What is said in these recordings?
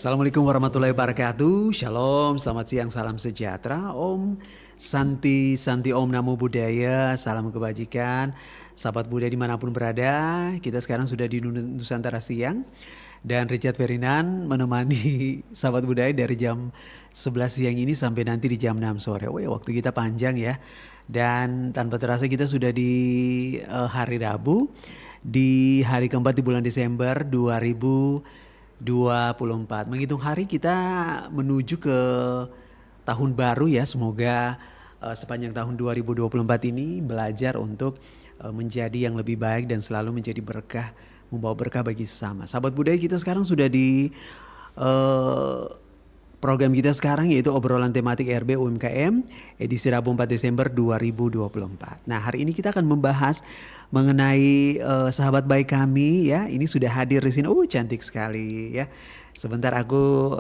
Assalamualaikum warahmatullahi wabarakatuh. Shalom, selamat siang, salam sejahtera. Om Santi, Santi Om Namo Buddhaya, salam kebajikan. Sahabat Buddha dimanapun berada, kita sekarang sudah di Nusantara siang. Dan Richard Ferdinand menemani sahabat Buddha dari jam 11 siang ini sampai nanti di jam 6 sore. Wah, waktu kita panjang ya. Dan tanpa terasa kita sudah di hari Rabu, di hari keempat di bulan Desember 2024. Menghitung hari kita menuju ke tahun baru ya. Semoga sepanjang tahun 2024 ini belajar untuk menjadi yang lebih baik dan selalu menjadi berkah, membawa berkah bagi sesama. Sahabat budaya, kita sekarang sudah di program kita sekarang, yaitu obrolan tematik RB UMKM edisi Rabu 4 Desember 2024. Nah, hari ini kita akan membahas mengenai sahabat baik kami ya. Ini sudah hadir di sini. Cantik sekali ya. Sebentar aku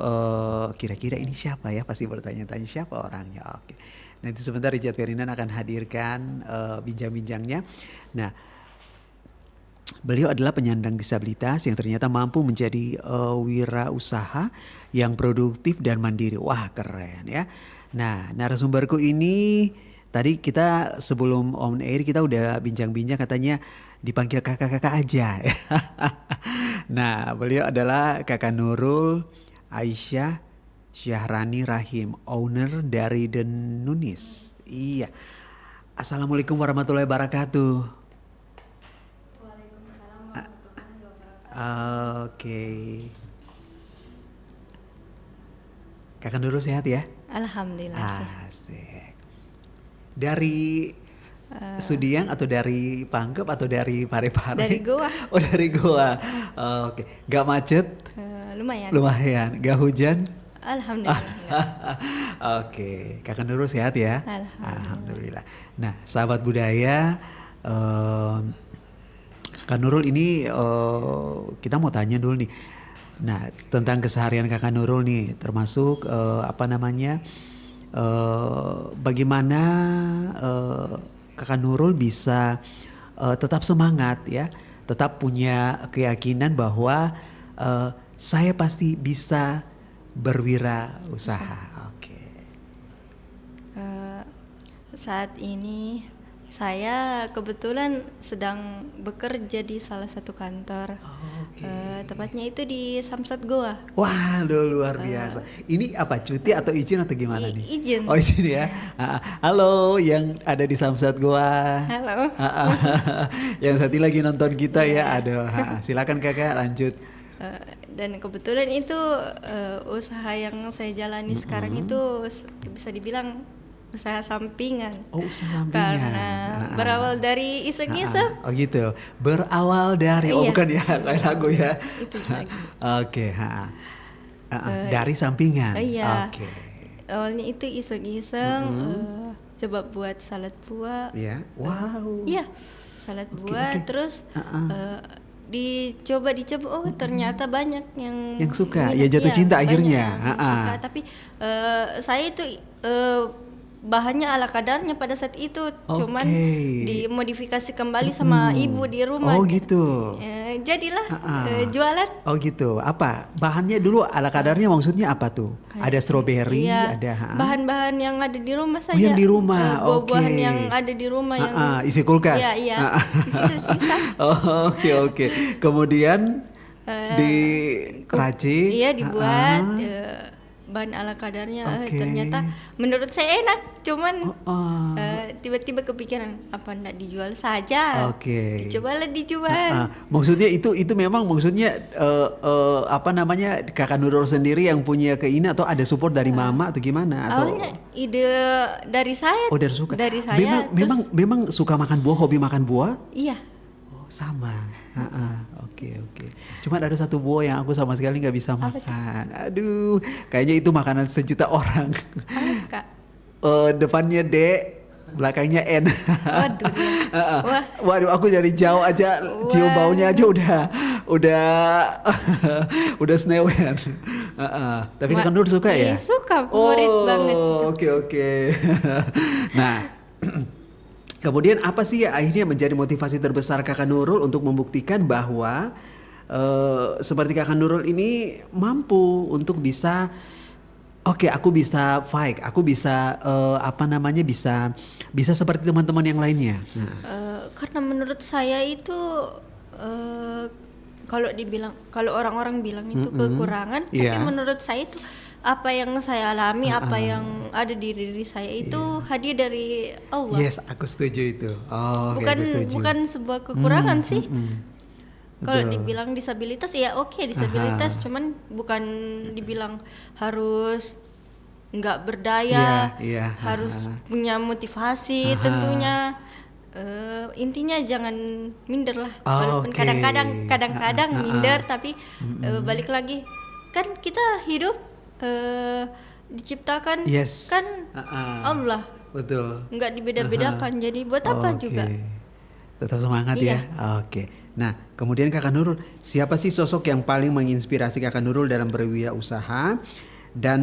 kira-kira ini siapa ya? Pasti bertanya-tanya siapa orangnya. Oke. Nanti sebentar Richard Ferdinand akan hadirkan bincang-bincangnya. Nah, beliau adalah penyandang disabilitas yang ternyata mampu menjadi wirausaha yang produktif dan mandiri. Wah, keren ya. Nah, narasumberku ini tadi kita sebelum on air kita udah bincang-bincang, katanya dipanggil kakak-kakak aja. Nah, beliau adalah Kakak Nurul Aisyah Syahrani Rahim, owner dari The Nunis. Iya. Assalamualaikum warahmatullahi wabarakatuh. Oke. Kakak Nurul sehat ya? Alhamdulillah. Asik. Dari Sudiang atau dari Pangkep atau dari Parepare? Dari Goa. Oh, dari Goa. Oke. Gak macet? Lumayan. Lumayan. Gak hujan? Alhamdulillah. Oke. Kakak Nurul sehat ya? Alhamdulillah. Nah, sahabat budaya, Kakak Nurul ini kita mau tanya dulu nih. Nah, tentang keseharian Kakak Nurul nih, termasuk bagaimana Kakak Nurul bisa tetap semangat ya, tetap punya keyakinan bahwa saya pasti bisa berwirausaha. Oke. Saat ini saya kebetulan sedang bekerja di salah satu kantor. Tepatnya itu di Samsat Goa. Wah, luar biasa. Ini apa, cuti atau izin atau gimana nih? Izin. Oh, izin ya. Halo yang ada di Samsat Goa. Halo. Yang satu lagi nonton kita ya. Aduh, silakan Kakak lanjut. Dan kebetulan itu usaha yang saya jalani sekarang itu bisa dibilang usaha sampingan. Oh, usaha sampingan. Karena berawal dari iseng-iseng. Oh gitu. Berawal dari, Iya. Bukan ya, kayak lagu ya. Itu lagi. Oke, dari sampingan. Iya. Oke. Awalnya itu iseng-iseng, coba buat salad buah. Ya, wow. Iya, salad buah. Terus dicoba, ternyata banyak yang suka. minat. Ya jatuh cinta banyak akhirnya. yang suka. Tapi saya itu bahannya ala kadarnya pada saat itu, cuman dimodifikasi kembali sama ibu di rumah. Oh gitu. Jadilah jualan. Oh gitu. Apa bahannya dulu ala kadarnya, maksudnya apa tuh? Ada stroberi, iya, ada bahan-bahan yang ada di rumah saja. yang di rumah. Buah-buahan yang ada di rumah yang isi kulkas. Iya. Sisa-sisa. Oke. Kemudian diracik. Iya, dibuat bahan ala kadarnya. Ternyata menurut saya enak, cuman tiba-tiba kepikiran apa enggak dijual saja. Dicobalah dijual. Maksudnya itu memang maksudnya Kakak Nurul sendiri yang punya keinginan atau ada support dari mama atau gimana? Atau Awalnya ide dari saya. Oh, dari saya. Memang suka makan buah, hobi makan buah? Iya. Sama. Oke. Cuma ada satu buah yang aku sama sekali nggak bisa makan. Aduh, kayaknya itu makanan sejuta orang. Apa, Kak? Depannya D, belakangnya N. Waduh. Waduh, aku dari jauh aja cium baunya aja udah senewen. Tapi Kakak Nur suka ya? Suka, favorit banget. Oke. Nah, kemudian apa sih ya akhirnya menjadi motivasi terbesar Kakak Nurul untuk membuktikan bahwa seperti Kakak Nurul ini mampu untuk bisa oke, aku bisa fight, aku bisa bisa seperti teman-teman yang lainnya. Nah. Karena menurut saya itu kalau orang-orang bilang itu kekurangan, tapi menurut saya itu apa yang saya alami, apa yang ada di diri saya itu hadiah dari Allah. Yes, aku setuju itu. Bukan sebuah kekurangan sih. Kalau dibilang disabilitas ya oke, disabilitas, cuman bukan dibilang harus nggak berdaya, harus punya motivasi tentunya. Intinya jangan minder lah, walaupun kadang-kadang minder, tapi balik lagi kan kita hidup diciptakan kan Allah, betul, nggak dibeda-bedakan, jadi buat apa juga. Tetap semangat ya. Oke. Nah, kemudian Kakak Nurul, siapa sih sosok yang paling menginspirasi Kakak Nurul dalam berwirausaha, dan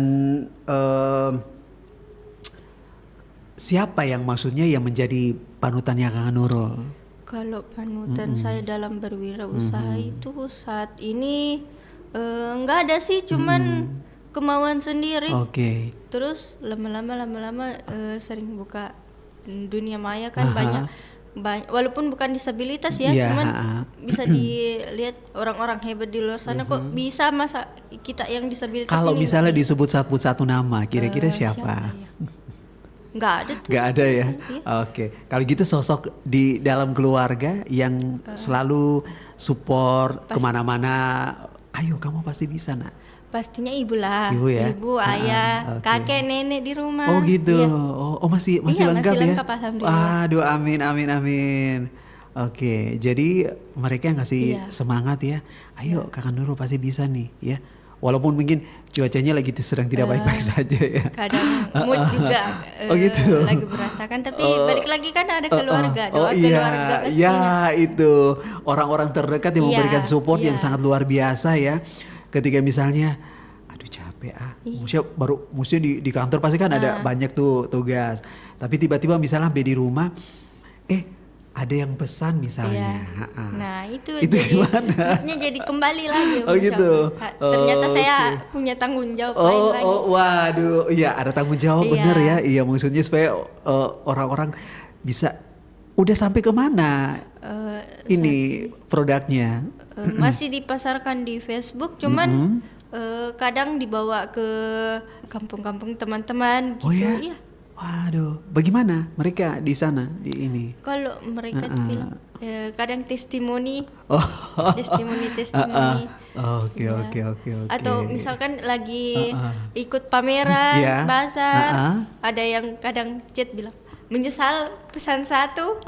siapa yang maksudnya yang menjadi panutannya Kakak Nurul? Kalau panutan saya dalam berwirausaha itu saat ini nggak ada sih, cuman kemauan sendiri. Terus lama-lama sering buka dunia maya kan, banyak walaupun bukan disabilitas ya, cuman bisa dilihat orang-orang hebat di luar sana kok bisa, masa kita yang disabilitas kalau ini misalnya disebut satu nama, kira-kira siapa? Nggak ada ya. Oke. Kalau gitu sosok di dalam keluarga yang selalu support kemana-mana, ayo kamu pasti bisa nak. Pastinya ibu lah, ibu, ayah, kakek, nenek di rumah. Oh gitu. Ya. Masih lengkap masih ya. Lengkap, alhamdulillah. Aduh, amin. Oke, jadi mereka yang ngasih semangat ya. Ayo Kakak Nurul pasti bisa nih ya. Walaupun mungkin cuacanya lagi sedang tidak baik-baik saja ya. Kadang mood juga gitu. lagi berantakan, tapi balik lagi kan ada keluarga, doa keluarga pastinya. Ya itu orang-orang terdekat yang memberikan support yang sangat luar biasa ya. Ketika misalnya aduh capek maksudnya di kantor pasti kan ada banyak tuh tugas, tapi tiba-tiba misalnya di rumah ada yang pesan misalnya. Nah itu gimana? jadi kembali lagi. Gitu. Ternyata saya punya tanggung jawab lain lagi. Waduh, iya ada tanggung jawab, bener ya. Iya, maksudnya supaya orang-orang bisa udah sampai kemana ini produknya. Masih dipasarkan di Facebook, cuman kadang dibawa ke kampung-kampung teman-teman gitu. Oh ya? Iya. Waduh, bagaimana mereka di sana di ini? Kalau mereka bilang kadang testimoni. Testimoni. Oke. Atau misalkan lagi ikut pameran bazar, ada yang kadang chat bilang menyesal pesan satu.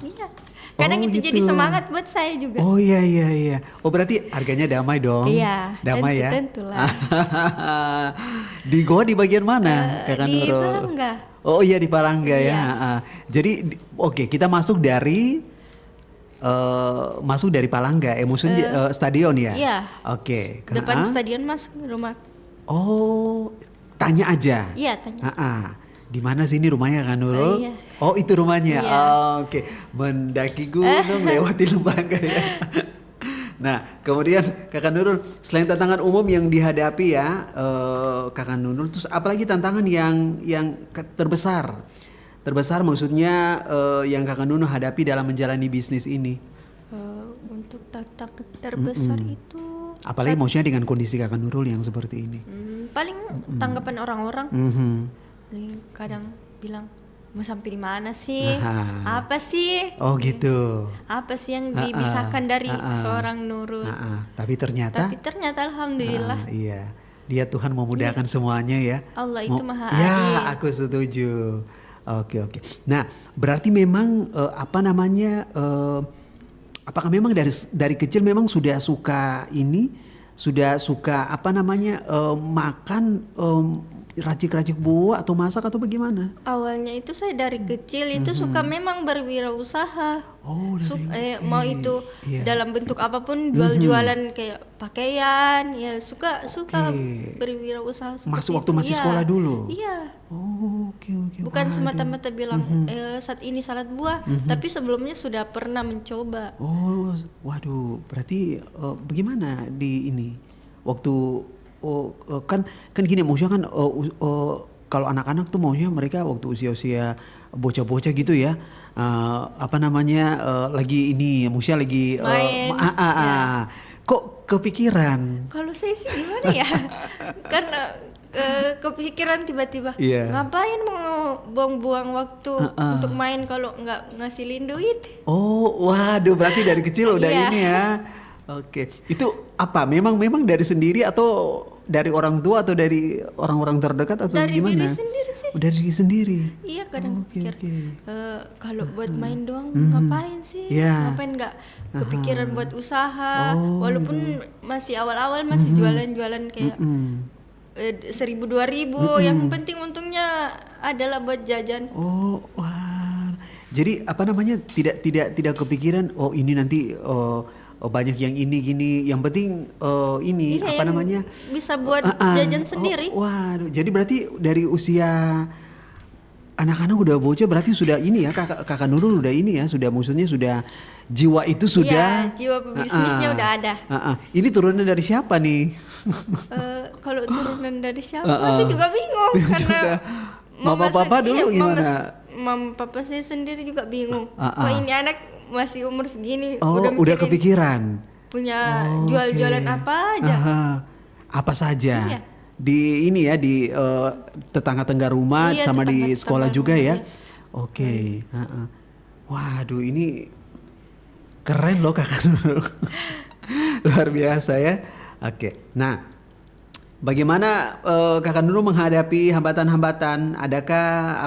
Iya. Kadang itu gitu. Jadi semangat buat saya juga. Oh iya. Oh berarti harganya damai dong. Iya. Damai tentulah. Di Goa di bagian mana Kakak Nurul? Di Palangga. Oh iya di Palangga ya. Jadi kita masuk dari Palangga, maksudnya stadion ya? Iya. Oke. Depan stadion masuk rumah. Oh, tanya aja. Iya, tanya. Di mana sini rumahnya Kak Nurul? Iya. Oh itu rumahnya. Iya. Oke. Mendaki gunung lewati lembaga ya. Nah kemudian Kakak Nurul, selain tantangan umum yang dihadapi ya Kakak Nurul, terus apalagi tantangan yang terbesar maksudnya yang Kakak Nurul hadapi dalam menjalani bisnis ini? Untuk tantangan terbesar itu apalagi maksudnya dengan kondisi Kakak Nurul yang seperti ini? Paling tanggapan orang-orang. Kadang bilang mau sampai di mana sih? Apa sih? Oh gitu. Apa sih yang dibisahkan dari seorang Nurul? Tapi ternyata alhamdulillah. Iya. Dia Tuhan memudahkan semuanya ya. Allah itu maha adil. Ya, aku setuju. Oke. Nah, berarti memang apakah memang dari kecil memang sudah suka makan racik-racik buah atau masak atau bagaimana? Awalnya itu saya dari kecil itu suka memang berwirausaha. Mau itu dalam bentuk apapun, jual-jualan kayak pakaian, ya suka berwirausaha seperti Masuk waktu masih sekolah dulu? Iya. Oke. Bukan semata-mata bilang saat ini salad buah, tapi sebelumnya sudah pernah mencoba. Waduh, berarti bagaimana di ini waktu kan gini, maksudnya kan kalau anak-anak tuh maunya mereka waktu usia-usia bocah-bocah gitu ya, lagi ini, maksudnya lagi main. Kok kepikiran? Kalau saya sih gimana ya, karena kepikiran tiba-tiba, ngapain mau buang-buang waktu untuk main kalau nggak ngasilin duit? Waduh, berarti dari kecil udah ini ya. Oke, itu apa? Memang dari sendiri atau dari orang tua atau dari orang-orang terdekat atau dari gimana? Dari diri sendiri sih. Dari diri sendiri. Iya, kadang pikir kalau buat main doang ngapain sih? Ngapain nggak kepikiran buat usaha? Walaupun masih awal-awal masih jualan-jualan kayak 1.000-2.000, yang penting untungnya adalah buat jajan. Wah. Jadi tidak kepikiran ini nanti banyak yang ini gini, yang penting ini bisa buat jajan sendiri. Waduh, jadi berarti dari usia anak-anak udah bocah berarti sudah ini ya, kakak Nurul udah ini ya, maksudnya sudah jiwa itu sudah. Iya, jiwa bisnisnya udah ada. Ini turunan dari siapa nih? Kalau turunan dari siapa sih juga bingung karena mama papa dulu gimana? Mama papa saya sendiri juga bingung. Kok ini anak masih umur segini udah kepikiran punya jual-jualan apa aja. Apa saja. Iya. Di ini ya, di tetangga-tetangga rumah sama di sekolah juga ya. Oke. Waduh, ini keren loh kakak Nurul. Luar biasa ya. Oke. Nah, bagaimana kakak Nurul menghadapi hambatan-hambatan? Adakah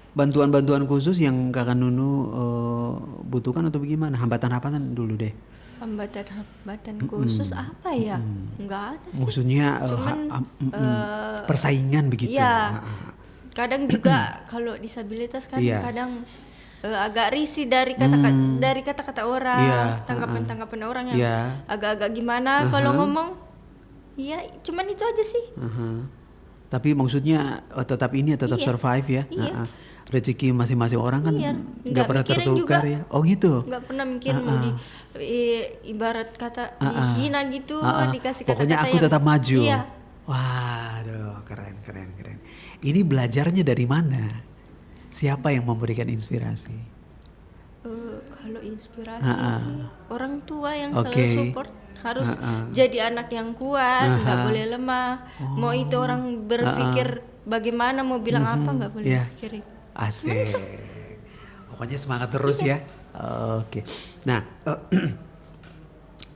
bantuan-bantuan khusus yang kakak Nunu butuhkan atau bagaimana? Hambatan-hambatan dulu deh. Hambatan khusus apa ya? Enggak ada sih. Maksudnya persaingan begitu. Iya. Kadang juga kalau disabilitas kan kadang agak risih dari kata-kata orang, tanggapan-tanggapan orang yang agak-agak gimana kalau ngomong. Iya, cuman itu aja sih. Tapi maksudnya tetap survive ya. Rezeki masing-masing orang kan nggak pernah tertukar juga, ya. Oh gitu. Nggak pernah mikir mau ibarat kata dihina gitu, dikasih kata-kata pokoknya aku tetap maju. Iya. Waduh, keren. Ini belajarnya dari mana? Siapa yang memberikan inspirasi? Kalau inspirasi sih orang tua yang selalu support. Harus jadi anak yang kuat, nggak boleh lemah. Mau itu orang berpikir bagaimana, mau bilang apa, nggak boleh pikirin. Asik. Pokoknya semangat terus ya. Oke. Nah,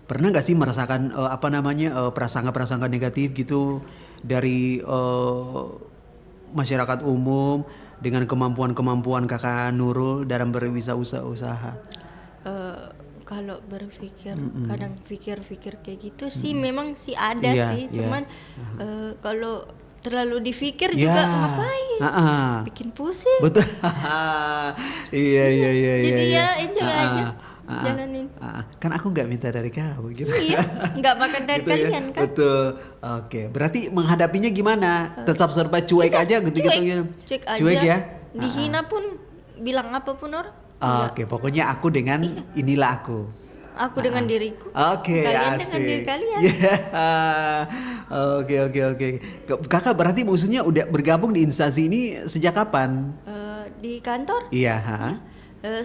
pernah nggak sih merasakan prasangka-prasangka negatif gitu dari masyarakat umum dengan kemampuan kakak Nurul dalam berwirausaha? Kalau berpikir kadang pikir kayak gitu sih memang sih ada sih, cuman kalau terlalu dipikir juga ngapain? Bikin pusing. Betul. Iya. Jadi ya enjoy aja. Jalanin. Kan aku nggak minta dari kamu gitu. Iya, nggak makan dari gitu kalian kan. Betul. Oke, berarti menghadapinya gimana? Tetap serba cuek aja gitu. Cuek aja. Ya? Dihina pun bilang apapun orang. Oke, pokoknya aku dengan inilah aku. Aku dengan diriku. Oke, kalian asik. dengan diri kalian. Oke. Kakak berarti maksudnya udah bergabung di instansi ini sejak kapan? Di kantor? Iya.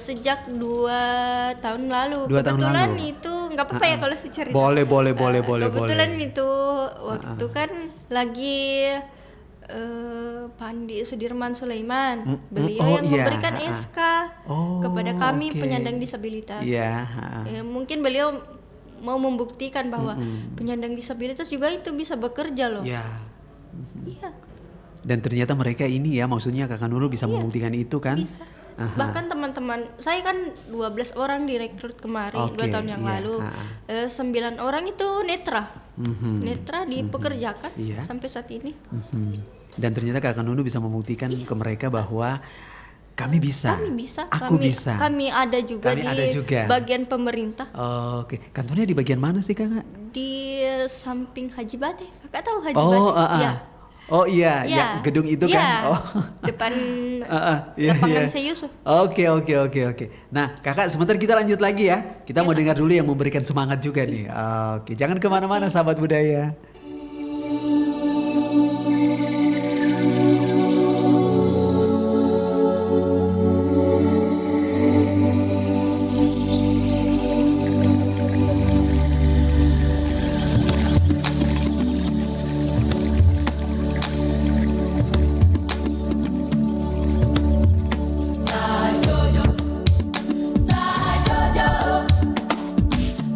Sejak 2 tahun lalu. 2 tahun Kebetulan lalu. Itu nggak apa-apa ya kalau saya cerita. Boleh. Kebetulan itu waktu kan lagi Pandi Sudirman Sulaiman, beliau yang memberikan SK kepada kami penyandang disabilitas. Mungkin beliau mau membuktikan bahwa penyandang disabilitas juga itu bisa bekerja loh. Iya. Dan ternyata mereka ini ya, maksudnya kakak Nurul bisa membuktikan itu kan? Bisa. Bahkan teman-teman saya kan 12 orang direkrut kemarin 2 tahun yang lalu. 9 orang itu netra. Netra dipekerjakan sampai saat ini. Dan ternyata kakak Nunu bisa membuktikan ke mereka bahwa Kami bisa. Aku bisa. Kami ada juga bagian pemerintah. Oke. Kantornya di bagian mana sih Kakak? Di samping Haji Bate. Kakak tahu Haji Bate? Ya. Oh iya, ya gedung itu kan. Oh. Depan lapangan Seyusuf. Oke. Nah, Kakak sebentar kita lanjut lagi ya. Kita mau dengar dulu yang memberikan semangat juga nih. Oke, jangan kemana-mana sahabat budaya.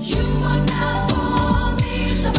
You wanna hold me, so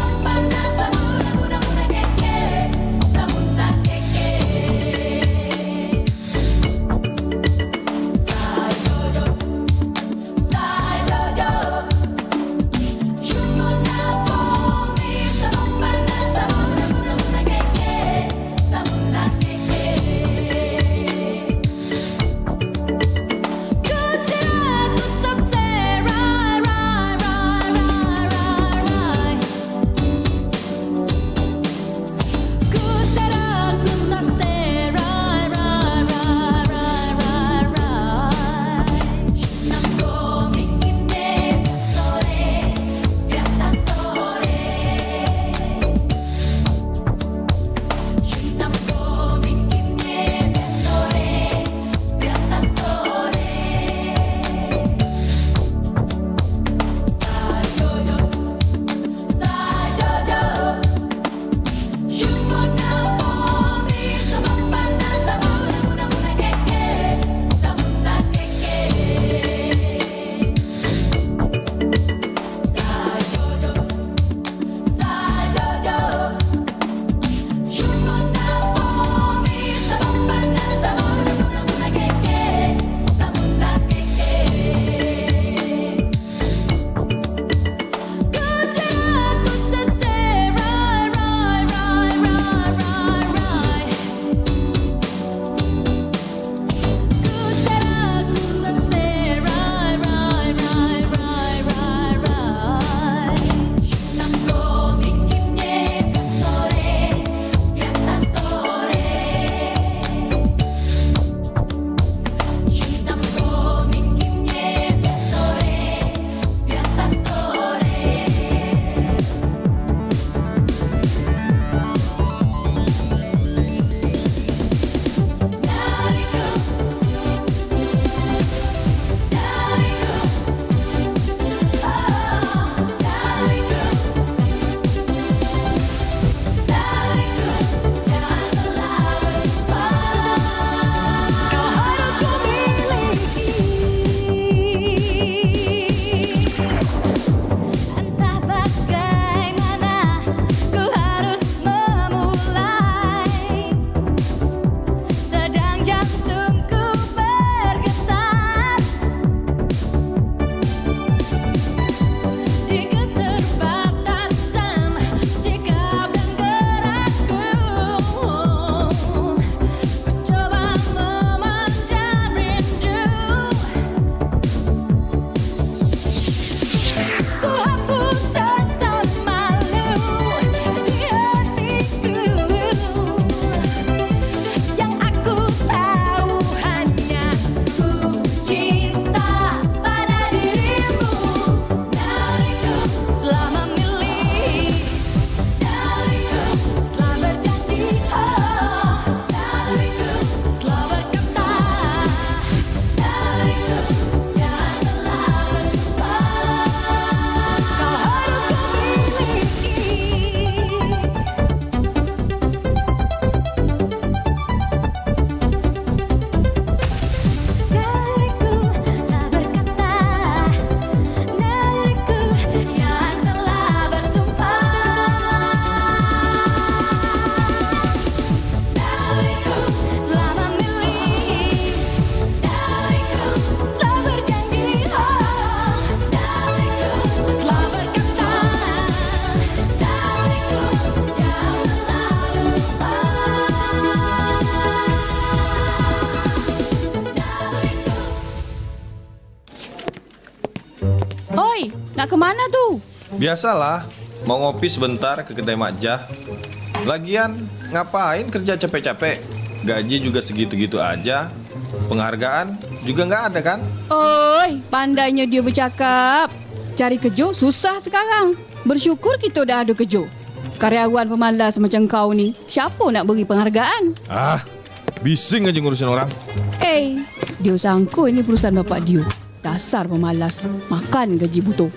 nak kemana tuh? Biasalah, mau ngopi sebentar ke kedai Makjah. Lagian, ngapain kerja capek-capek? Gaji juga segitu-gitu aja. Penghargaan juga nggak ada kan? Oi, pandainya dia bercakap. Cari kerja susah sekarang. Bersyukur kita dah ada kerja. Karyawan pemalas macam kau ni, siapa nak beri penghargaan? Bising aja ngurusin orang. Dia sangka ini perusahaan bapak dia. Dasar pemalas, makan gaji butuh.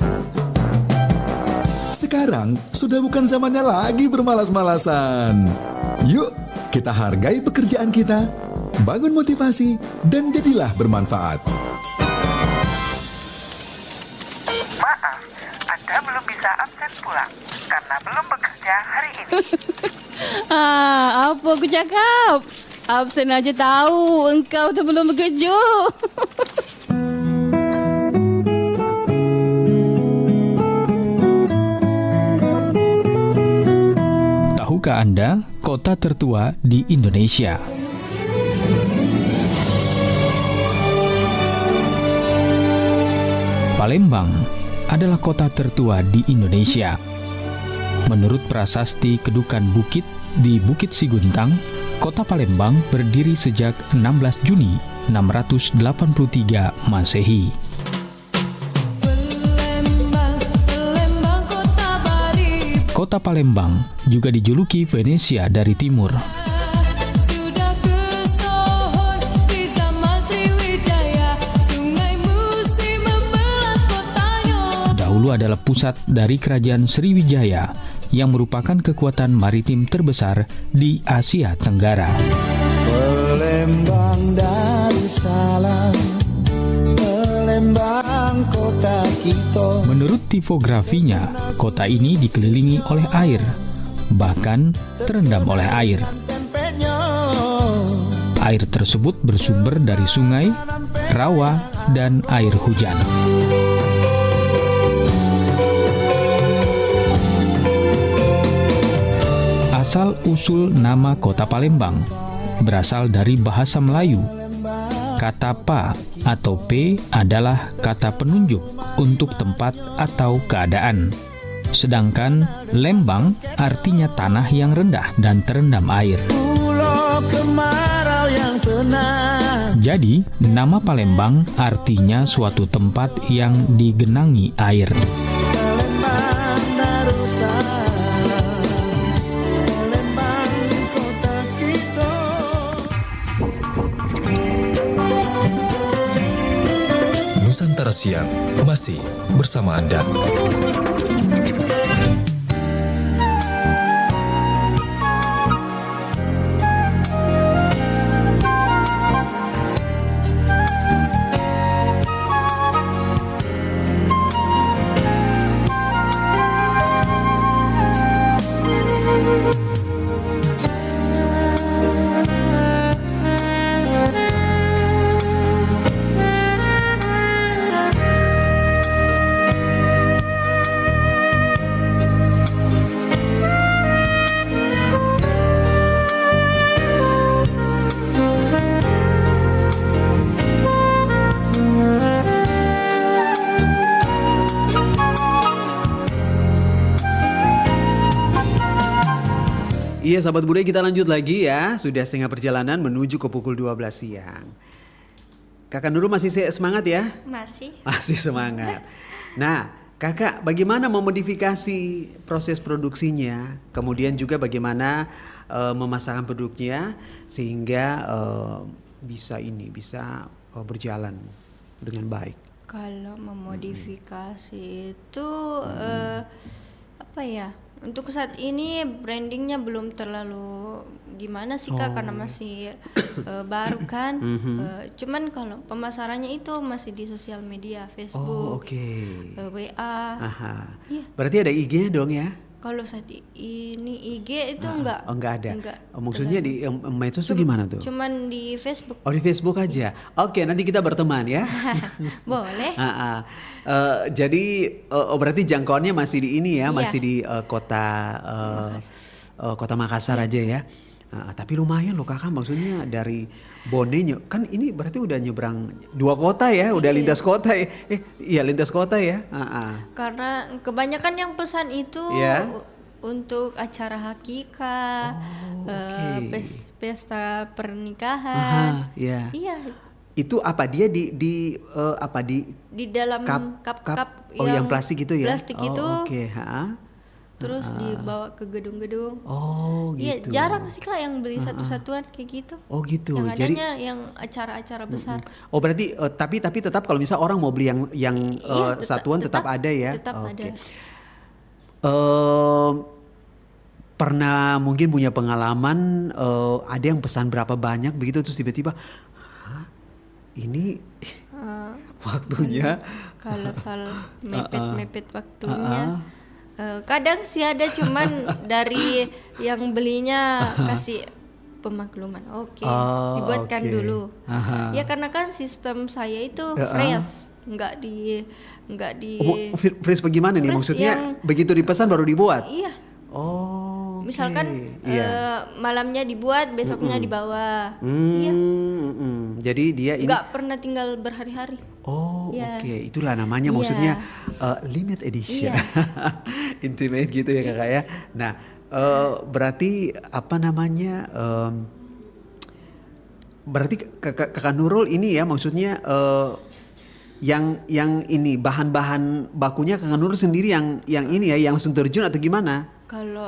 Sekarang sudah bukan zamannya lagi bermalas-malasan. Yuk, kita hargai pekerjaan kita, bangun motivasi, dan jadilah bermanfaat. Maaf, Anda belum bisa absen pulang karena belum bekerja hari ini. Apa aku cakap? Absen aja tahu engkau tu belum bekerja. Tahukah Anda kota tertua di Indonesia? Palembang adalah kota tertua di Indonesia. Menurut prasasti Kedukan Bukit di Bukit Siguntang, kota Palembang berdiri sejak 16 Juni 683 Masehi. Kota Palembang juga dijuluki Venesia dari timur. Dahulu adalah pusat dari kerajaan Sriwijaya yang merupakan kekuatan maritim terbesar di Asia Tenggara. Palembang Darussalam, Palembang kota kita. Menurut tipografinya, kota ini dikelilingi oleh air, bahkan terendam oleh air. Air tersebut bersumber dari sungai, rawa, dan air hujan. Asal-usul nama kota Palembang berasal dari bahasa Melayu. Kata pa atau p adalah kata penunjuk untuk tempat atau keadaan. Sedangkan lembang artinya tanah yang rendah dan terendam air. Jadi, nama Palembang artinya suatu tempat yang digenangi air. Nusantara Siang masih bersama Anda. Iya sahabat budaya, kita lanjut lagi ya. Sudah setengah perjalanan menuju ke pukul 12 siang. Kakak Nurul masih semangat ya? Masih. Masih semangat. Nah kakak, bagaimana memodifikasi proses produksinya? Kemudian juga bagaimana memasarkan produknya sehingga bisa berjalan dengan baik? Kalau memodifikasi itu apa ya? Untuk saat ini brandingnya belum terlalu gimana sih Kak, karena masih baru kan. Cuman kalau pemasarannya itu masih di sosial media, Facebook, WA. Ya. Berarti ada IG-nya dong ya? Kalau saat ini IG itu enggak. Oh, enggak ada. Maksudnya di medsos itu gimana tuh? Cuman di Facebook. Oh, di Facebook aja. Oke, nanti kita berteman ya. Boleh. Jadi berarti jangkauannya masih di ini ya, masih di kota Makassar aja ya. Tapi lumayan loh kakak, maksudnya dari Bone kan ini berarti udah nyebrang 2 kota ya, udah lintas kota ya. Iya lintas kota ya. Karena kebanyakan yang pesan itu untuk acara hakikah, pesta pernikahan. Iya. Itu apa dia di dalam cup yang plastik itu ya? Plastik itu. Terus dibawa ke gedung-gedung. Iya, Gitu. jarang sih Kak yang beli satu-satuan kayak gitu. Gitu. Yang adanya yang acara-acara besar. Berarti tapi tetap kalau misal orang mau beli yang satuan tetap ada ya. Tetap ada. Pernah mungkin punya pengalaman ada yang pesan berapa banyak begitu terus tiba-tiba ini waktunya kalau soal mepet waktunya kadang sih ada, cuman dari yang belinya kasih pemakluman. Dibuatkan dulu. Ya karena kan sistem saya itu fresh, nggak di fresh bagaimana nih maksudnya begitu dipesan baru dibuat? Iya. Misalkan malamnya dibuat, besoknya dibawa. Iya. Jadi dia ini nggak pernah tinggal berhari-hari. Itulah namanya maksudnya limited edition. Intimate gitu ya kakak ya. Nah, berarti apa namanya? Berarti kakak Nurul ini ya maksudnya yang ini bahan-bahan bakunya kakak Nurul sendiri yang ini ya yang langsung terjun atau gimana?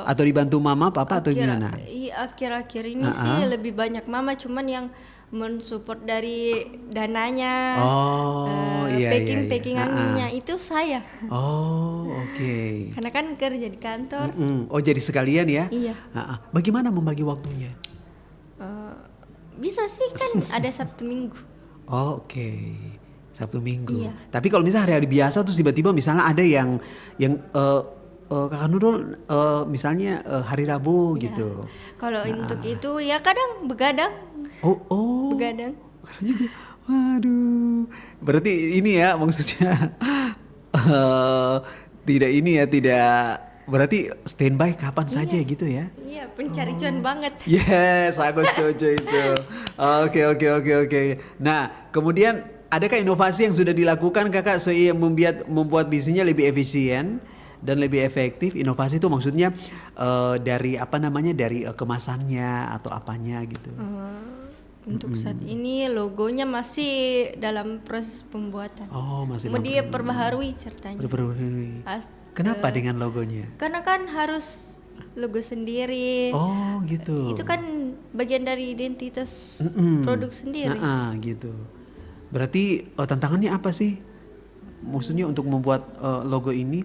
Atau dibantu mama papa atau gimana? Akhir-akhir ini sih lebih banyak mama, cuman yang mensupport dari dananya, packingannya itu saya. Karena kan kerja di kantor. Jadi sekalian ya? Iya. Bagaimana membagi waktunya? Bisa sih kan ada Sabtu Minggu. Sabtu Minggu. Iya. Tapi kalau misalnya hari-hari biasa tuh tiba-tiba misalnya ada yang kakak Nurul misalnya hari Rabu gitu. Kalau untuk itu ya kadang begadang. Begadang. Waduh. Berarti ini ya maksudnya tidak berarti standby kapan saja gitu ya? Iya, pencari cuan banget. Yes, aku setuju itu. Oke. Nah, kemudian adakah inovasi yang sudah dilakukan kakak membuat bisnisnya lebih efisien dan lebih efektif? Inovasi itu maksudnya dari apa namanya, dari kemasannya atau apanya gitu? Untuk saat ini logonya masih dalam proses pembuatan. Masih mau dia perbaharui ceritanya. Kenapa dengan logonya? Karena kan harus logo sendiri. Gitu. Itu kan bagian dari identitas produk sendiri. Gitu. Berarti tantangannya apa sih? Maksudnya untuk membuat logo ini?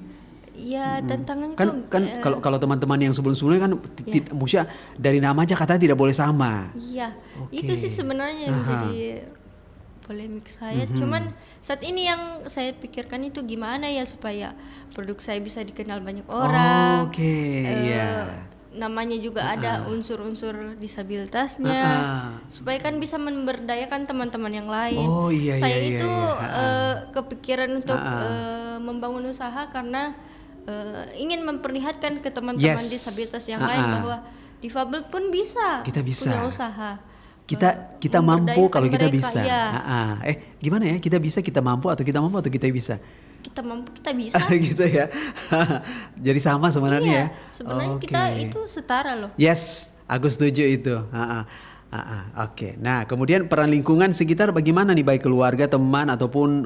Iya, tantangannya kan kalau teman-teman yang sebelum-sebelumnya kan maksudnya dari nama aja katanya tidak boleh sama. Iya. Itu sih sebenarnya yang jadi polemik saya. Cuman saat ini yang saya pikirkan itu gimana ya supaya produk saya bisa dikenal banyak orang. Namanya juga ada unsur-unsur disabilitasnya, supaya kan bisa memberdayakan teman-teman yang lain. Saya itu kepikiran untuk membangun usaha karena ingin memperlihatkan ke teman-teman disabilitas yang lain bahwa difabel pun bisa punya usaha. Kita mampu kalau kita mereka, bisa. Gimana ya? Kita mampu atau kita bisa? Kita mampu, kita bisa. Gitu ya. Jadi sama sebenarnya ya. Sebenarnya kita itu setara loh. Yes, aku setuju itu. Nah, kemudian peran lingkungan sekitar bagaimana nih, baik keluarga, teman ataupun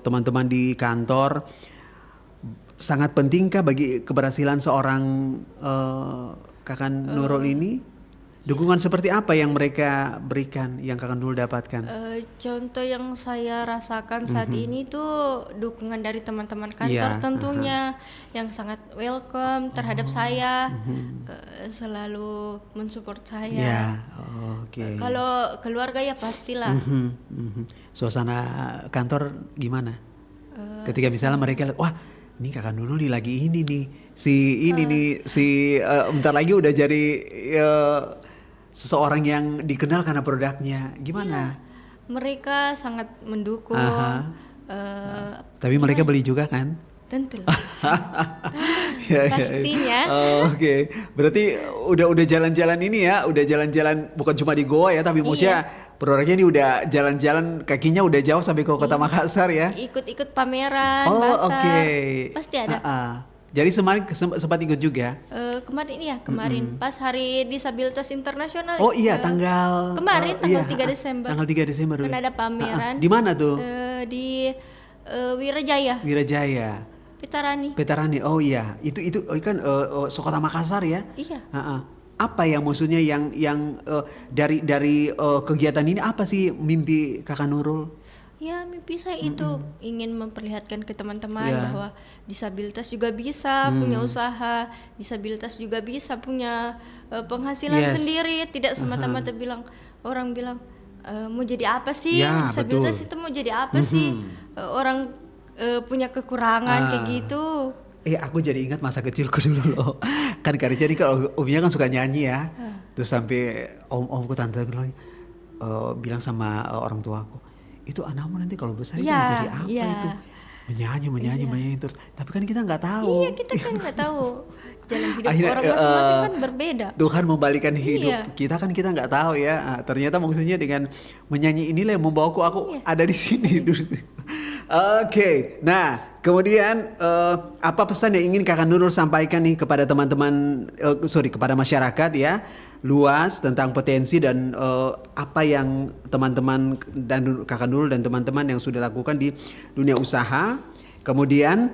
teman-teman di kantor? Sangat pentingkah bagi keberhasilan seorang kakak Nurul ini? Dukungan seperti apa yang mereka berikan, yang kakak Nurul dapatkan? Contoh yang saya rasakan saat ini tuh dukungan dari teman-teman kantor tentunya yang sangat welcome terhadap saya, selalu mensupport saya. Kalau keluarga ya pastilah. Suasana kantor gimana? Ketika misalnya mereka lihat, wah ini kakak Nurul lagi ini nih, bentar lagi udah jadi seseorang yang dikenal karena produknya, gimana? Mereka sangat mendukung. Tapi mereka beli juga kan? tentu. Ya, Pastinya. Oke. Berarti udah jalan-jalan ini ya, udah jalan-jalan bukan cuma di Goa ya, tapi maksudnya produknya ini udah jalan-jalan kakinya udah jauh sampai ke kota Makassar ya. Ikut-ikut pameran, Oh, pasar. oke. Pasti ada. Jadi semarin sempat ikut juga. Kemarin pas Hari Disabilitas Internasional. Oh iya, tanggal tanggal 3 Desember. Tanggal 3 Desember. Kan ada pameran. Di mana tuh? Di Wirajaya, Wirajaya. Petarani. Oh iya, itu kan Kota Makassar ya. Iya. Apa yang maksudnya yang dari kegiatan ini apa sih mimpi Kakak Nurul? Ya, mimpi saya itu ingin memperlihatkan ke teman-teman bahwa disabilitas juga bisa punya usaha, disabilitas juga bisa punya penghasilan sendiri, tidak semata-mata orang bilang mau jadi apa sih? Disabilitas itu mau jadi apa sih? Orang punya kekurangan kayak gitu. Aku jadi ingat masa kecilku dulu loh. Kan Kak Rica ini kalau umumnya kan suka nyanyi ya. Terus sampai omku tante bilang sama orang tuaku, itu anakmu nanti kalau besar itu mau jadi apa itu? Menyanyi terus. Tapi kan kita nggak tahu. Iya, kita kan nggak tahu. Jalan hidup orang masing-masing kan berbeda. Tuhan membalikan hidup kita kan kita nggak tahu ya. Ternyata maksudnya dengan menyanyi inilah yang membawaku aku ada di sini. Oke, nah kemudian apa pesan yang ingin Kakak Nurul sampaikan nih kepada teman-teman, kepada masyarakat ya, luas tentang potensi dan apa yang teman-teman dan Kakak Nurul dan teman-teman yang sudah lakukan di dunia usaha. Kemudian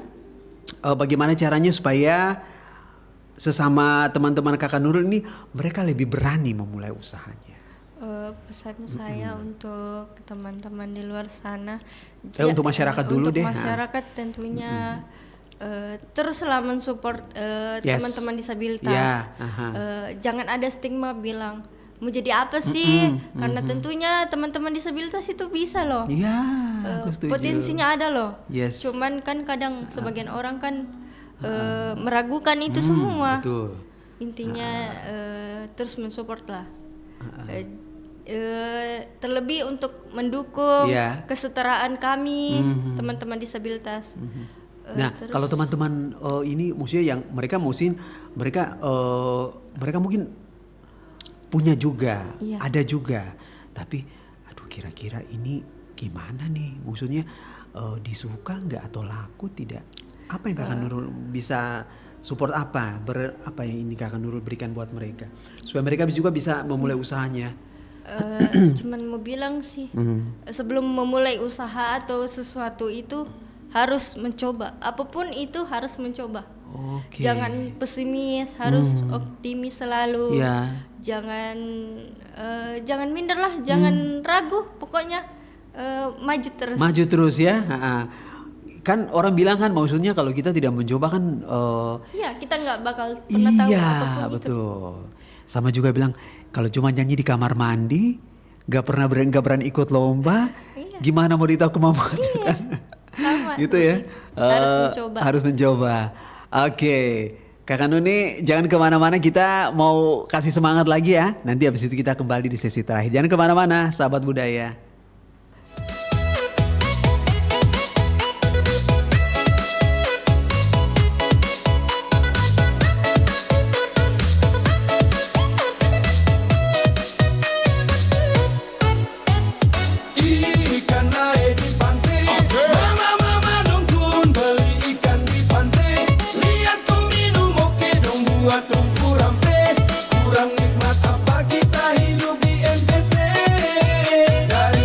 bagaimana caranya supaya sesama teman-teman Kakak Nurul ini mereka lebih berani memulai usahanya. Pesan saya untuk teman-teman di luar sana, untuk masyarakat dulu untuk deh. Masyarakat tentunya teruslah mensupport teman-teman disabilitas. Jangan ada stigma bilang mau jadi apa sih? Karena tentunya teman-teman disabilitas itu bisa loh. Iya, aku setuju. Potensinya ada loh. Yes. Cuman kan kadang sebagian orang kan meragukan itu semua. Betul. Intinya terus mensupport lah. Terlebih untuk mendukung kesetaraan kami teman-teman disabilitas. Nah, kalau teman-teman ini maksudnya yang mereka mungkin punya juga, ada juga, tapi aduh kira-kira ini gimana nih? Maksudnya disuka nggak atau laku tidak? Apa yang Kakak Nurul bisa support apa yang ini Kakak Nurul berikan buat mereka supaya mereka juga bisa memulai usahanya? Cuman mau bilang sih, sebelum memulai usaha atau sesuatu itu harus mencoba, apapun itu harus mencoba. Jangan pesimis, harus optimis selalu. Jangan minder lah, jangan ragu, pokoknya maju terus. Maju terus ya. Kan orang bilang kan maksudnya kalau kita tidak mencoba kan kita nggak bakal pernah tahu apapun itu. Betul. Sama juga bilang kalau cuma nyanyi di kamar mandi, nggak berani ikut lomba, gimana mau ditahu kemampuan kan? Sama. Gitu ya. Harus mencoba. Oke. Kakak Nuni jangan kemana-mana, kita mau kasih semangat lagi ya. Nanti habis itu kita kembali di sesi terakhir. Jangan kemana-mana, sahabat budaya. Kurang nikmat apa kita hidup di NTT. Dari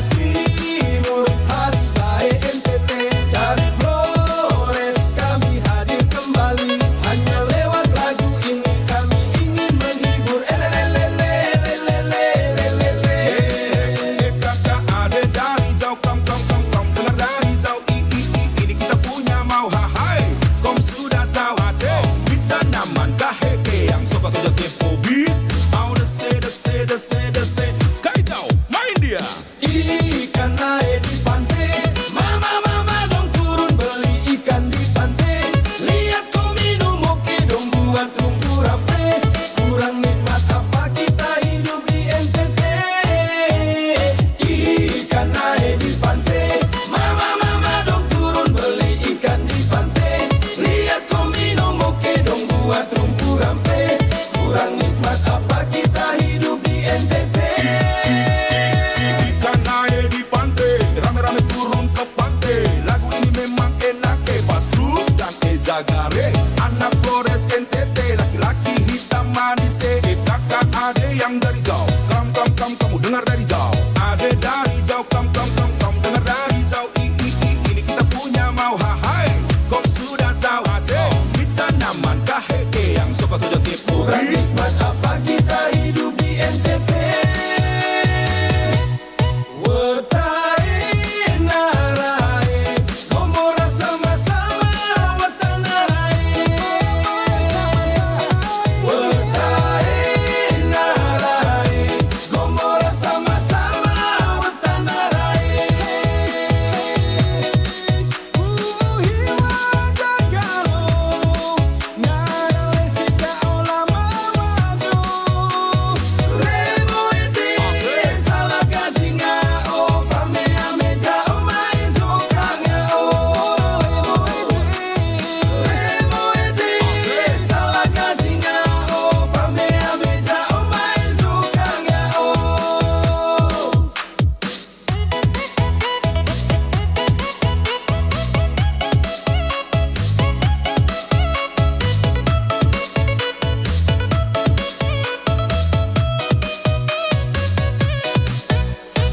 jauh, kom dengar dari jauh. Ini kita punya mau hai. Kau sudah tahu asik. Kita nyaman kaheke yang suka tujuh tipu. Nikmat apa kita hidup di NTT.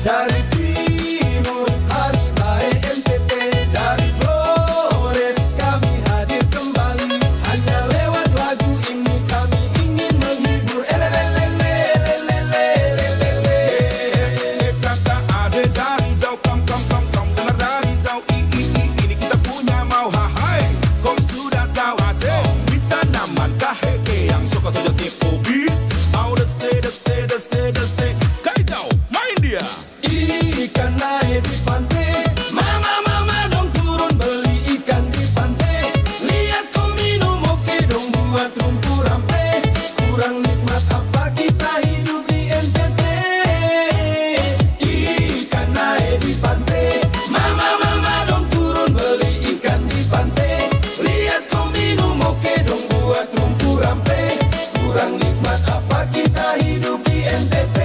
Dari timur hari baik NTT, dari Flores kami hadir kembali. Hanya lewat lagu ini kami ingin menghibur. Kakak adik dari jauh, kom dengar dari jauh. Ini kita punya mau hai. Kau sudah tahu asik. Kita nyaman kaheke yang suka tujuh tipu. Beat, mau dese. Kai jauh, main dia. Ikan naik di pantai, mama dong turun beli ikan di pantai. Lihat kau minum oke dong buat rumpu rampe. Kurang nikmat apa kita hidup di NTT. Ikan naik di pantai, mama dong turun beli ikan di pantai. Lihat kau minum oke dong buat rumpu rampe. Kurang nikmat apa kita hidup di NTT.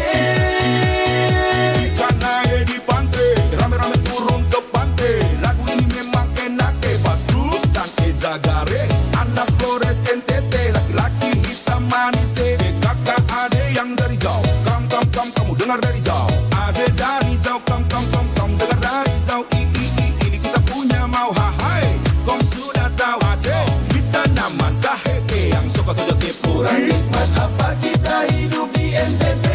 Zagare, anak Flores NTT, laki-laki hitam manis. Kakak ade yang dari jauh, kom kamu dengar dari jauh. Ade dari jauh, kom dengar dari jauh. Ini kita punya mau hai. Kom sudah tahu asik. Kita nyaman kaheke yang suka tujuh tipu. Kurang nikmat apa kita hidup di NTT.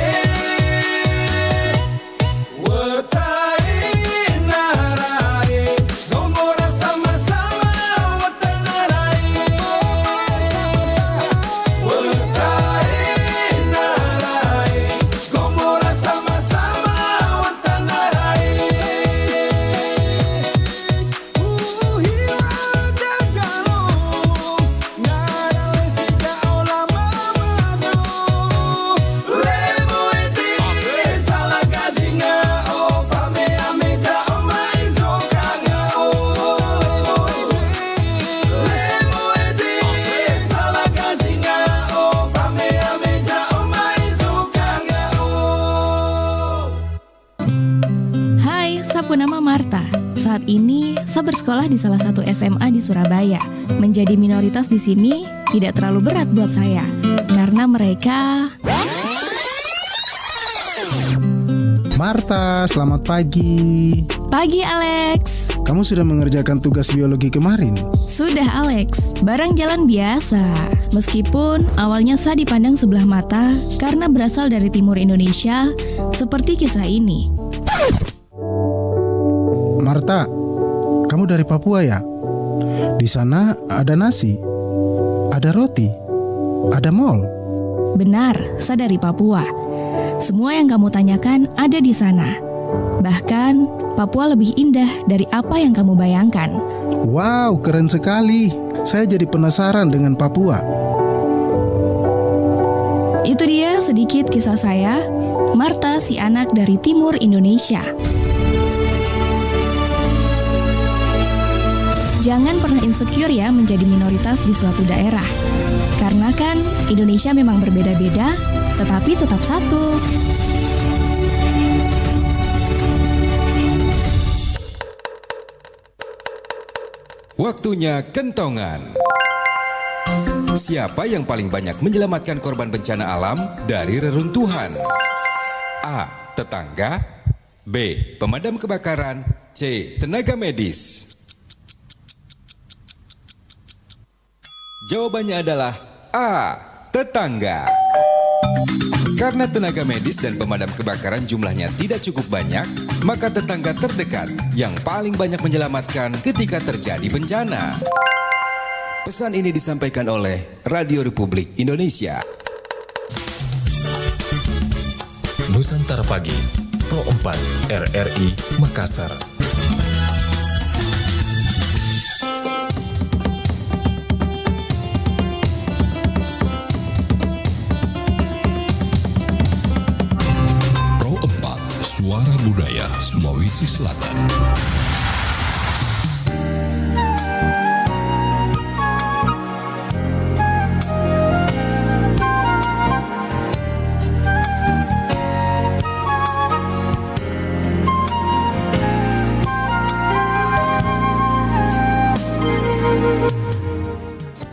Nama Marta. Saat ini saya bersekolah di salah satu SMA di Surabaya. Menjadi minoritas di sini tidak terlalu berat buat saya karena mereka. Marta, selamat pagi. Pagi, Alex. Kamu sudah mengerjakan tugas biologi kemarin? Sudah, Alex. Barang jalan biasa. Meskipun awalnya saya dipandang sebelah mata karena berasal dari timur Indonesia, seperti kisah ini. Marta, kamu dari Papua ya? Di sana ada nasi, ada roti, ada mall. Benar, saya dari Papua. Semua yang kamu tanyakan ada di sana. Bahkan, Papua lebih indah dari apa yang kamu bayangkan. Wow, keren sekali. Saya jadi penasaran dengan Papua. Itu dia sedikit kisah saya, Marta, si anak dari timur Indonesia. Jangan pernah insecure ya menjadi minoritas di suatu daerah. Karena kan Indonesia memang berbeda-beda, tetapi tetap satu. Waktunya kentongan. Siapa yang paling banyak menyelamatkan korban bencana alam dari reruntuhan? A. Tetangga. B. Pemadam kebakaran. C. Tenaga medis. Jawabannya adalah A. Tetangga. Karena tenaga medis dan pemadam kebakaran jumlahnya tidak cukup banyak, maka tetangga terdekat yang paling banyak menyelamatkan ketika terjadi bencana. Pesan ini disampaikan oleh Radio Republik Indonesia. Nusantara Pagi, Pro 4 RRI Makassar. Pro 4 Suara Budaya Sulawesi Selatan.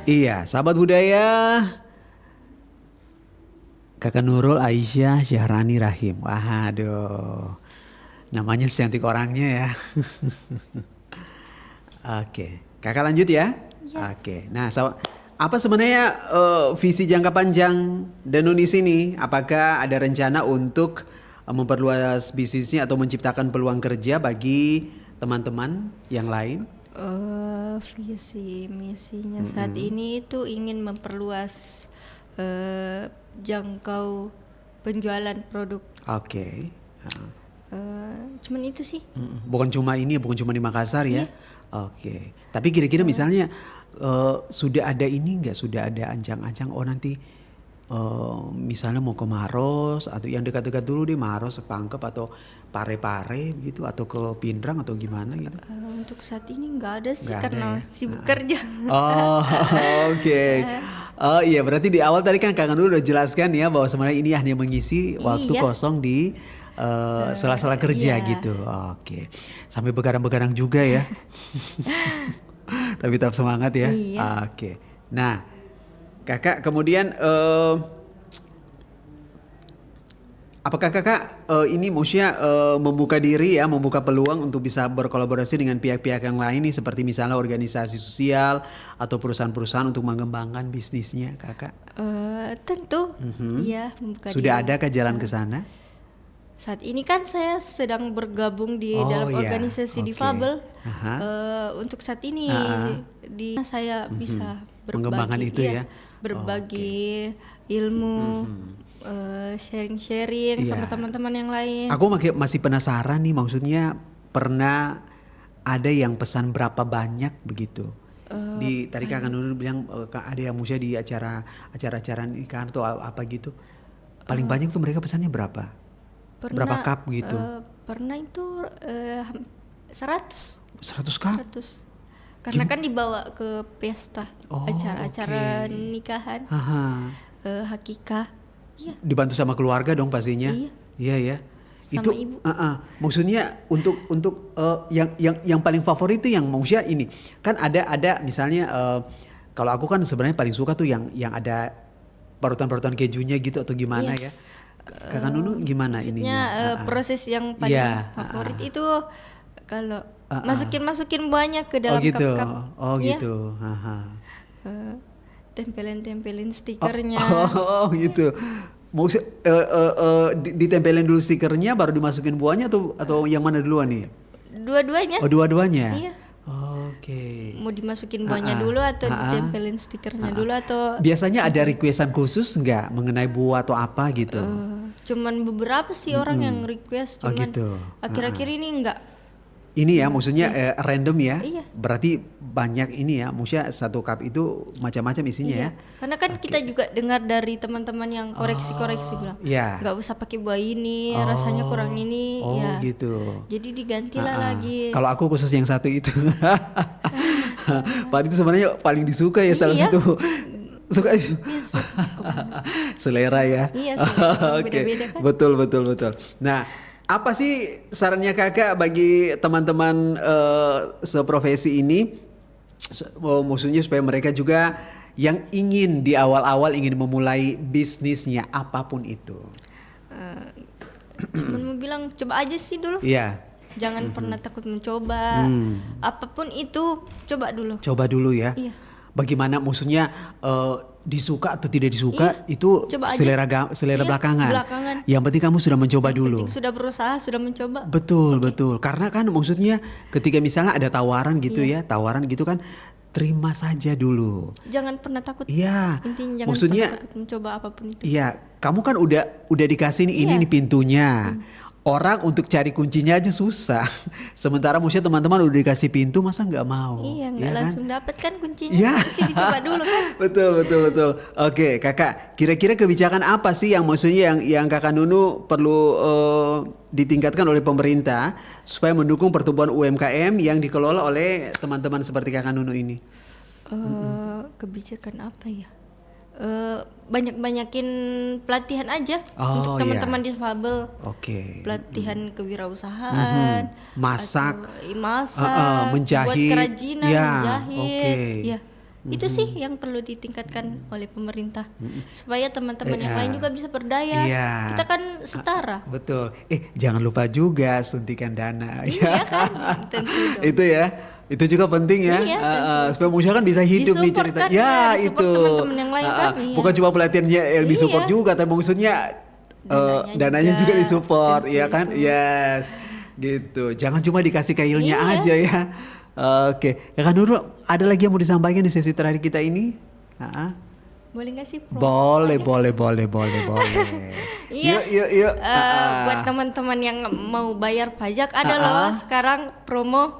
Iya, sahabat budaya, Kakak Nurul Aisyah Syahrani Rahim. Waduh, namanya secantik orangnya ya. Oke, kakak lanjut ya. Oke, nah apa sebenarnya visi jangka panjang Danone di sini? Apakah ada rencana untuk memperluas bisnisnya atau menciptakan peluang kerja bagi teman-teman yang lain? Visi misinya saat ini itu ingin memperluas jangkau penjualan produk. Oke. Cuman itu sih. Bukan cuma di Makassar ya. Oke. Tapi kira-kira misalnya sudah ada ancang-ancang nanti misalnya mau ke Maros atau yang dekat-dekat dulu deh, Maros, Pangkep atau Pare-Pare gitu, atau ke Pindrang atau gimana gitu? Untuk saat ini nggak ada sih karena sibuk kerja. Oh, oke. Oh iya, berarti di awal tadi kan Kang Nurul udah jelaskan ya bahwa sebenarnya ini hanya mengisi waktu kosong di sela-sela kerja gitu. Oke. Sampai begadang-begadang juga ya. Tapi tetap semangat ya. Oke. Nah, Kakak kemudian apakah Kakak ini maksudnya membuka diri ya, membuka peluang untuk bisa berkolaborasi dengan pihak-pihak yang lain nih, seperti misalnya organisasi sosial atau perusahaan-perusahaan untuk mengembangkan bisnisnya, Kakak? Tentu, iya. Sudah adakah jalan ke sana? Saat ini kan saya sedang bergabung di dalam organisasi difabel. Untuk saat ini saya bisa berbagi, mengembangkan itu ya, berbagi ilmu. Sharing-sharing sama teman-teman yang lain. Aku masih penasaran nih, maksudnya pernah ada yang pesan berapa banyak begitu? Di tadi Kakak Nurul bilang ada yang musia di acara-acara nikahan atau apa gitu. Paling banyak tuh mereka pesannya berapa? Berapa cup gitu? Pernah itu 100. 100 cup? 100. Karena kan dibawa ke pesta, acara-acara nikahan, hakikah. Iya. Dibantu sama keluarga dong pastinya. Iya ya. Sama itu ibu. Maksudnya untuk yang paling favorit itu yang maksudnya ini kan ada misalnya kalau aku kan sebenarnya paling suka tuh yang ada parutan-parutan kejunya gitu atau gimana ya. Kakak Nunu gimana ini? Proses yang paling favorit itu kalau masukin banyak ke dalam cup-cup. Oh gitu. Tempelin stikernya. Oh gitu. Mau ditempelin dulu stikernya baru dimasukin buahnya atau yang mana duluan nih? Dua-duanya. Oh, dua-duanya. Iya. Oke. Mau dimasukin buahnya dulu atau ditempelin stikernya dulu atau? Biasanya ada requestan khusus nggak mengenai buah atau apa gitu? Cuman beberapa sih orang yang request. Cuman gitu. akhir-akhir ini enggak. Ini ya maksudnya random ya. Iya. Berarti banyak ini ya, maksudnya satu cup itu macam-macam isinya ya. Karena kan kita juga dengar dari teman-teman yang koreksi-koreksi bilang, nggak usah pakai buah ini, rasanya kurang ini. Oh gitu. Jadi digantilah lagi. Kalau aku khusus yang satu itu. Pak itu sebenarnya paling disuka ya, salah satu. Suka selera ya. Iya, beda-beda kan. Betul. Nah, apa sih sarannya Kakak bagi teman-teman seprofesi ini, maksudnya supaya mereka juga yang ingin di awal-awal ingin memulai bisnisnya apapun itu? cuma mau bilang coba aja sih dulu. Iya. Jangan pernah takut mencoba. Apapun itu coba dulu. Coba dulu ya. Iya. Bagaimana maksudnya disuka atau tidak disuka itu selera belakangan. Yang penting kamu sudah mencoba dulu. Sudah berusaha, sudah mencoba. Betul. Karena kan maksudnya ketika misalnya ada tawaran gitu ya, tawaran gitu kan terima saja dulu. Jangan pernah takut. Iya. Intinya jangan maksudnya pernah takut mencoba apapun itu. Iya, kamu kan udah dikasih ini pintunya. Orang untuk cari kuncinya aja susah. Sementara maksudnya teman-teman udah dikasih pintu masa nggak mau? Iya, nggak langsung dapat kan kuncinya. Ya. Mesti dicoba dulu kan. Betul. Oke, Kakak, kira-kira kebijakan apa sih yang maksudnya yang Kakak Nunu perlu ditingkatkan oleh pemerintah supaya mendukung pertumbuhan UMKM yang dikelola oleh teman-teman seperti Kakak Nunu ini? Kebijakan apa ya? Banyak-banyakin pelatihan aja untuk teman-teman difabel. Pelatihan kewirausahaan, masak, menjahit, buat kerajinan, menjahit. Ya. Itu sih yang perlu ditingkatkan oleh pemerintah supaya teman-teman yang lain juga bisa berdaya. Kita kan setara. Betul. Jangan lupa juga suntikan dana. Iya kan, tentu dong. Itu ya. Itu juga penting ya, supaya masyarakat kan bisa hidup nih cerita. Kan, itu. Teman-teman yang lain kan. Bukan cuma pelatihannya yang disupport juga, tapi maksudnya dananya juga disupport, ya kan? Yes, gitu. Jangan cuma dikasih kailnya aja ya. Oke, Kakak Nurul, ada lagi yang mau disampaikan di sesi terakhir kita ini? Boleh nggak sih? Boleh. Iya. Yuk. Buat teman-teman yang mau bayar pajak ada loh sekarang promo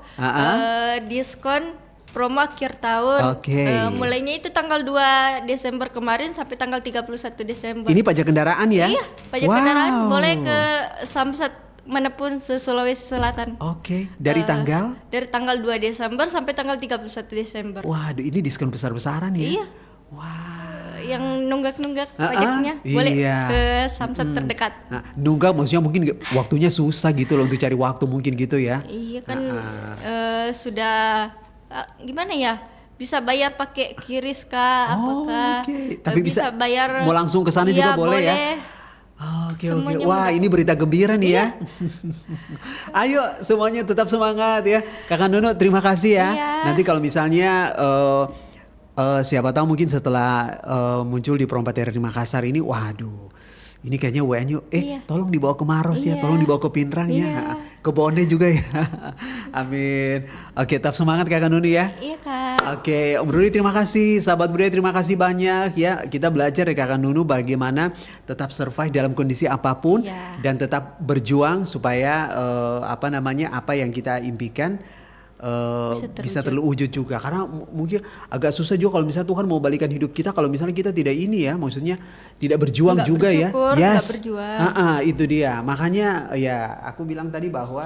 diskon promo akhir tahun. Mulainya itu tanggal 2 Desember kemarin sampai tanggal 31 Desember. Ini pajak kendaraan ya? Iya, pajak kendaraan boleh ke Samsat manapun se-Sulawesi Selatan. Dari tanggal? Dari tanggal 2 Desember sampai tanggal 31 Desember. Waduh, ini diskon besar-besaran ya? Iya. Yang nunggak-nunggak pajaknya boleh ke Samsat terdekat. Nunggak maksudnya mungkin waktunya susah gitu loh untuk cari waktu mungkin gitu ya. Iya kan sudah gimana ya? Bisa bayar pakai kiris kah apakah? Tapi bisa bayar mau langsung ke sana juga boleh ya? Oke. Wah, ini berita gembira nih ya. Ayo semuanya tetap semangat ya. Kakak Nunu terima kasih ya. Nanti kalau misalnya siapa tahu mungkin setelah muncul di Pro 4 RRI Makassar ini, waduh, ini kayaknya UN yuk, tolong dibawa ke Maros ya, tolong dibawa ke Pinrang ya, ke Bone juga ya. Amin. Oke, tetap semangat Kakak Nuni ya. Iya Kak. Oke, Om Rudi terima kasih, sahabat budaya terima kasih banyak ya. Kita belajar dari Kakak Nunu bagaimana tetap survive dalam kondisi apapun dan tetap berjuang supaya apa yang kita impikan bisa terwujud juga, karena mungkin agak susah juga kalau misalnya Tuhan mau balikan hidup kita kalau misalnya kita tidak ini ya, maksudnya tidak berjuang nggak juga bersyukur, ya. Nggak berjuang. Itu dia, makanya ya aku bilang tadi bahwa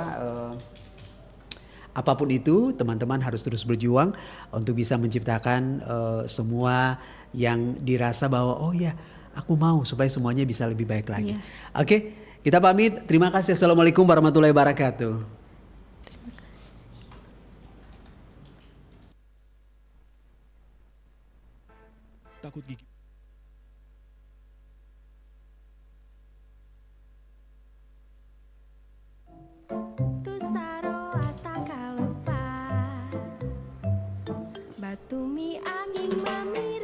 apapun itu teman-teman harus terus berjuang untuk bisa menciptakan semua yang dirasa bahwa oh ya aku mau supaya semuanya bisa lebih baik lagi. Oke, kita pamit. Terima kasih. Assalamualaikum warahmatullahi wabarakatuh. Takut gigi. Tusaro atakalupa Batumi angin mami